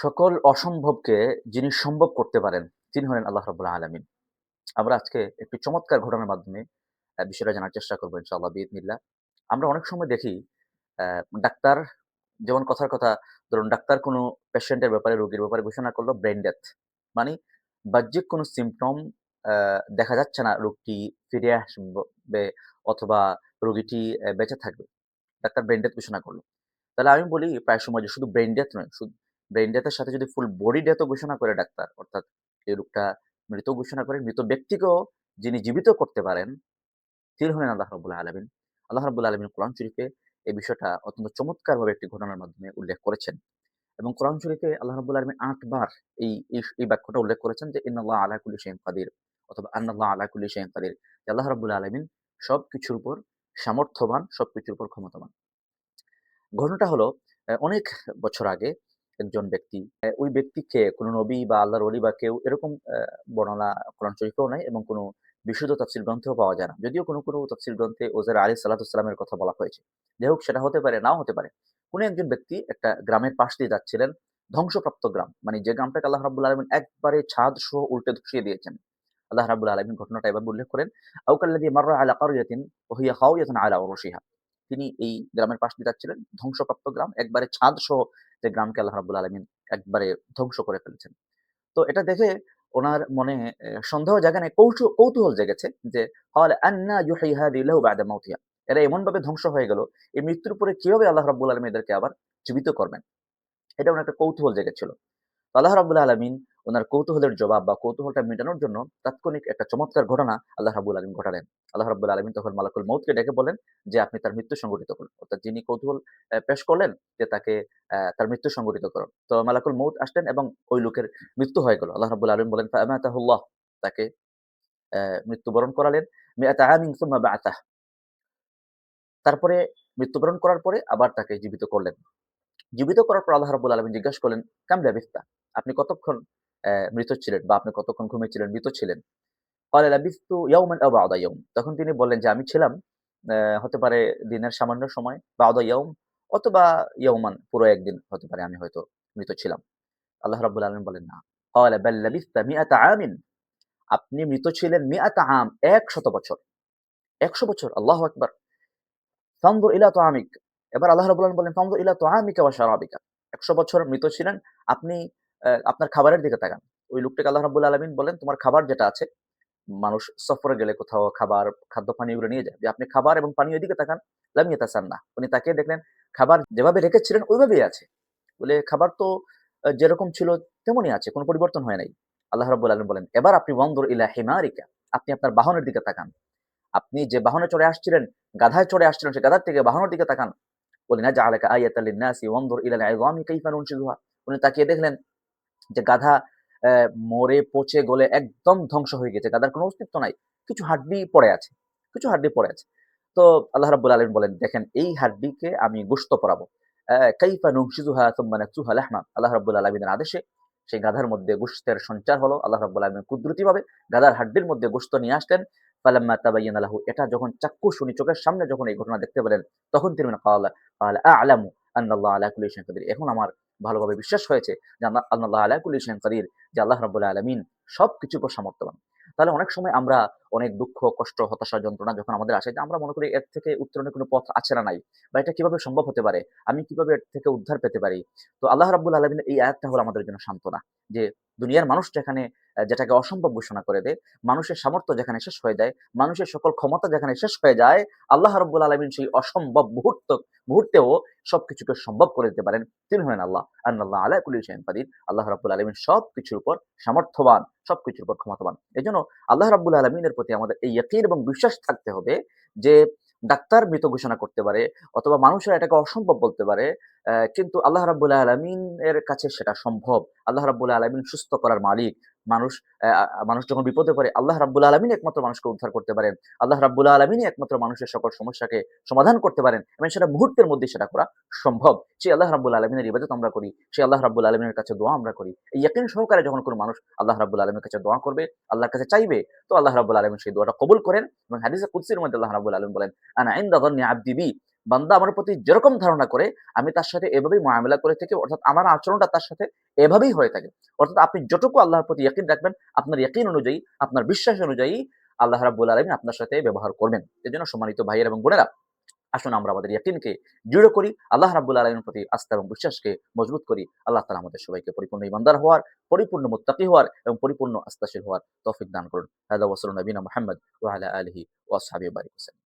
সকল অসম্ভবকে যিনি সম্ভব করতে পারেন, তিনি হলেন আল্লাহ রাব্বুল আলামিন। আমরা আজকে একটি চমৎকার ঘটনার মাধ্যমে বিষয়টা জানার চেষ্টা করব ইনশাআল্লাহ বিইذনিল্লাহ। আমরা অনেক সময় দেখি অ্যা ডাক্তার যেমন কথার কথা ধরুন ডাক্তার কোনো পেশেন্টের ব্যাপারে, রোগীর ব্যাপারে ঘোষণা করল ব্রেইন ডেথ। মানে বাহ্যিক কোনো সিম্পটম অ্যা দেখা যাচ্ছে না রোগটি ফিরে আসবে অথবা রোগীটি বেঁচে থাকবে। ডাক্তার ব্রেইন ডেথ ঘোষণা করল। তাহলে আমি বলি প্রায় সময় যে শুধু ব্রেইন ডেথ নয়, ব্রেইন ডেথ এর সাথে যদি ফুল বডি ডেথ ও ঘোষণা করে ডাক্তার, অর্থাৎ এই রোগটা মৃত ঘোষণা করে, মৃত ব্যক্তিকেও যিনি জীবিত করতে পারেন, তিনি হলেন আল্লাহ রাব্বুল আলামিন। আল্লাহ রাব্বুল আলামিন কোরআন শরীফে এই বিষয়টা অত্যন্ত চমৎকারভাবে একটি ঘটনার মাধ্যমে উল্লেখ করেছেন। এবং কোরআন শরীফে আল্লাহ রাব্বুল আলামিন ৮ বার এই বাক্যটা উল্লেখ করেছেন যে, "ইন্নাল্লাহা আলা কুল্লি শাইইন কাদির" অথবা "আন্নাল্লাহা আলা কুল্লি শাইইন কাদির" যে আল্লাহ রাব্বুল আলামিন সবকিছুর উপর সামর্থ্যবান, সবকিছুর উপর ক্ষমতাবান। ঘটনাটা হলো অনেক বছর আগে একজন ব্যক্তি, ওই ব্যক্তিকে কোনো নবী বা আল্লাহর ওলি বা কেউ এরকম বর্ণনা কোরআন শরীফেও নাই এবং কোনো বিশুদ্ধ তাফসীর গ্রন্থেও পাওয়া যায় না। যদিও কোনো তাফসীর গ্রন্থে উযাইর আলাইহিস সালাতু ওয়াসসালামের কথা বলা হয়েছে। যাই হোক সেটা হতে পারে, নাও হতে পারে। কোনো একজন ব্যক্তি একটা গ্রামের পাশ দিয়ে যাচ্ছিলেন, ধ্বংসপ্রাপ্ত গ্রাম। মানে যে গ্রামটাকে আল্লাহ রাব্বুল আলামিন একবারে ছাদ সহ উল্টে ধসিয়ে দিয়েছেন। আল্লাহ রাব্বুল আলামিন ঘটনাটা এভাবে উল্লেখ করেন, "আও কাল্লাযী মাররা আলা কারইয়াতিন ওয়া হিয়া খাওয়িয়াতুন আলা উরুশিহা।" তিনি এই গ্রামের পাশ দিয়ে যাচ্ছিলেন। ধ্বংসপ্রাপ্ত গ্রাম, একবারে ছাদসহ যে গ্রামকে আল্লাহ রাব্বুল আলামিন একবারে ধ্বংস করে ফেলেছেন। তো এটা দেখে উনার মনে সন্দেহ জাগে নাই, কৌতূহল জেগেছে যে, ক্বালা আন্না ইউহয়ি হাযিহিল্লাহু বা'দা মাউতিহা। এরা এমনভাবে ধ্বংস হয়ে গেল, এই মৃত্যুর পরে কিভাবে আল্লাহ রাব্বুল আলামিন এদেরকে আবার জীবিত করবেন? এটা উনার একটা কৌতূহল জেগেছিল। আল্লাহ রাব্বুল আলামিন উনার কৌতূহলের জবাব বা কৌতূহলটা মেটানোর জন্য তাৎক্ষণিক একটা চমৎকার ঘটনা আল্লাহ রাব্বুল আলামিন ঘটালেন। আল্লাহ রাব্বুল আলামিন তখন মালাকুল মউতকে ডেকে বললেন যে, "আপনি তার মৃত্যু সংঘটিত করুন।" অর্থাৎ যিনি কৌতূহল পেশ করলেন যে তাকে তার মৃত্যু সংঘটিত করুন। তো মালাকুল মউত আসলেন এবং ওই লোকের মৃত্যু হয়ে গেল। আল্লাহ রাব্বুল আলামিন বলেন, "ফাআমাতাহুল্লাহ" তাকে মৃত্যুবরণ করালেন। মিআতা আমিন সুম্মা বা'আসাহ। তারপরে মৃত্যুবরণ করার পরে আবার তাকে জীবিত করলেন। জীবিত করার পর আল্লাহ রাব্বুল আলামিন জিজ্ঞাসা করলেন, "কাম লাবিথতা?" আপনি কতক্ষণ মৃত ছিলেন বা আপনি কতক্ষণ ঘুমিয়েছিলেন, মৃত ছিলেন? ক্বালা লাবিথতু ইয়াওমান আও বা'দা ইয়াওম। তখন তিনি বললেন যে, "আমি ছিলাম হতে পারে দিনের সামান্য সময়, বা'দা ইয়াওম অথবা ইয়াওমান পুরো একদিন হতে পারে আমি হয়তো মৃত ছিলাম।" আল্লাহ রাব্বুল আলামিন বলেন, "না। ক্বালা বাল লাবিথতা মিআতা আমিন।" আপনি মৃত ছিলেন মিআতা আম ১০০ বছর। ১০০ বছর, আল্লাহু আকবার। ফানজুর ইলা তাআমিক। এবার আল্লাহ রাব্বুল আলামিন বললেন, "ফানজুর ইলা তাআমিকা ওয়া শারাবিকা।" ১০০ বছর মৃত ছিলেন। আপনি আপনার খাবারের দিকে তাকান। ওই লোকটাকে আল্লাহ রাব্বুল আলামিন বললেন, "তোমার খাবার যেটা আছে, মানুষ সফরে গেলে কোথাও খাবার, খাদ্য পানীয় এগুলো নিয়ে যায়। যে আপনি খাবার এবং পানীয় এদিকে তাকান, লাম ইয়াতাসান্নাহ। উনি তাকিয়ে দেখলেন খাবার যেভাবে রেখেছিলেন ওইভাবেই আছে। বলে খাবার তো যেরকম ছিল তেমনই আছে, কোনো পরিবর্তন হয় নাই। আল্লাহ রাব্বুল আলামিন বলেন, "এবার আপনি ওয়ানজুর ইলা হিমারিকা।" আপনি আপনার বাহনের দিকে তাকান। আপনি যে বাহনে চড়ে আসছিলেন, গাধায় চড়ে আসছিলেন, সে গাধার থেকে বাহনের দিকে তাকান। ওয়ালিনাজআলাকা আয়াতাল লিন-নাসি ওয়ানজুর ইলাল ইযামি কাইফা নুনশিজুহা। উনি তাকিয়ে দেখলেন যে গাধা অ্যা মরে পচে গলে একদম ধ্বংস হয়ে গেছে। গাধার কোনো অস্তিত্ব নাই। কিছু হাড্ডি পড়ে আছে। কিছু হাড্ডি পড়ে আছে। তো আল্লাহ রাব্বুল আলামিন বলেন, "দেখেন এই হাড্ডিকে আমি গোশত পরাবো। কাইফা নুনশিজুহা সুম্মা নাকসুহা লাহমা।" আল্লাহ রাব্বুল আলামিনের আদেশে সেই গাধার মধ্যে গোশতের সঞ্চার হলো। আল্লাহ রাব্বুল আলামিন কুদরতিভাবে গাধার হাড্ডির মধ্যে গোশত নিয়ে আসলেন। ফালাম্মা তাবায়্যানা লাহু, এটা যখন চাক্ষুষ উনি চোখের সামনে যখন এই ঘটনা দেখতে পেলেন, তখন তিনি বলেন, ক্বালা আ'লামু আন্নাল্লাহা আলা কুল্লি শাইইন কাদির। এখন আমার ভালোভাবে বিশ্বাস হয়েছে যে আল্লাহ আলা কুল্লি শাইইন কাদির, যে আল্লাহ রাব্বুল আলামিন সবকিছুর উপর সামর্থ্যবান। তাহলে অনেক সময় আমরা অনেক দুঃখ, কষ্ট, হতাশা, যন্ত্রণা যখন আমাদের আসে, যে আমরা মনে করি এর থেকে উত্তরণের কোনো পথ আছে না নাই, বা এটা কিভাবে সম্ভব হতে পারে? আমি কিভাবে এর থেকে উদ্ধার পেতে পারি? তো আল্লাহ রাব্বুল আলামিনের এই আয়াতটা হলো আমাদের জন্য সান্ত্বনা। যে দুনিয়ার মানুষ যেখানে যেটাকে অসম্ভব ঘোষণা করে দেয়, মানুষের সামর্থ্য যেখানে শেষ হয়ে যায়, মানুষের সকল ক্ষমতা যেখানে শেষ হয়ে যায়, আল্লাহ রাব্বুল আলামিন সেই অসম্ভব মুহূর্তেও সবকিছুকে সম্ভব করে দিতে পারেন। তিনি হলেন আল্লাহ। আন্নাল্লাহা আলা কুল্লি শাইইন কাদির। আল্লাহ রাব্বুল আলামিন সবকিছুর উপর সামর্থ্যবান, সবকিছুর উপর ক্ষমতাবান। এজন্য আল্লাহ রাব্বুল আলামিনের প্রতি আমাদের এই ইয়াকিন এবং বিশ্বাস থাকতে হবে যে ডাক্তার মৃত ঘোষণা করতে পারে অথবা মানুষেরা এটাকে অসম্ভব বলতে পারে। কিন্তু আল্লাহ রাব্বুল আলামিন এর কাছে সেটা সম্ভব। আল্লাহ রাব্বুল আলামিন সুস্থ করার মালিক। মানুষ মানুষ যখন বিপদে পড়ে আল্লাহ রাব্বুল আলামিন একমাত্র মানুষকে উদ্ধার করতে পারেন। আল্লাহ রাব্বুল আলামিনই একমাত্র মানুষের সকল সমস্যাকে সমাধান করতে পারেন এবং সেটা মুহূর্তের মধ্যেই সেটা করা সম্ভব। সেই আল্লাহ রাব্বুল আলামিনের ইবাদত আমরা করি। সেই আল্লাহ রাব্বুল আলামিনের কাছে দোয়া আমরা করি। এই ইয়াকিন সহকারে যখন কোন মানুষ আল্লাহ রাব্বুল আলামিনের কাছে দোয়া করবে, আল্লাহর কাছে চাইবে, তো আল্লাহ রাব্বুল আলামিন সেই দোয়াটা কবুল করেন এবং হাদিসে কুদসির মধ্যে আল্লাহ রাব্বুল আলামিন বলেন, "আনা ইনদা যান্নি আবদি বি।" বান্দা আমার প্রতি যেরকম ধারণা করে আমি তার সাথে এভাবেই মুআমালা করে থাকি, অর্থাৎ আমার আচরণটা তার সাথে এভাবেই হয়ে থাকে। অর্থাৎ আপনি যতটুকু আল্লাহর প্রতি ইয়াকিন রাখবেন, আপনার ইয়াকিন অনুযায়ী, আপনার বিশ্বাস অনুযায়ী আল্লাহ রাব্বুল আলামিন আপনার সাথে ব্যবহার করবেন। এজন্য সম্মানিত ভাইয়েরা এবং বোনেরা, আসুন আমরা আমাদের ইয়াকিনকে দৃঢ় করি। আল্লাহ রাব্বুল আলামিনের প্রতি আস্থা এবং বিশ্বাসকে মজবুত করি। আল্লাহ তাআলা আমাদের সবাইকে পরিপূর্ণ ঈমানদার হওয়ার, পরিপূর্ণ মুত্তাকি হওয়ার এবং পরিপূর্ণ আস্থাশীল হওয়ার তৌফিক দান করুন। হাদা ওয়া সাল্লাল্লাহু নবিনা মুহাম্মদ ওয়া আলা আলিহি ওয়া আসহাবিহি ওয়া বারিক ওয়াসাল্লাম।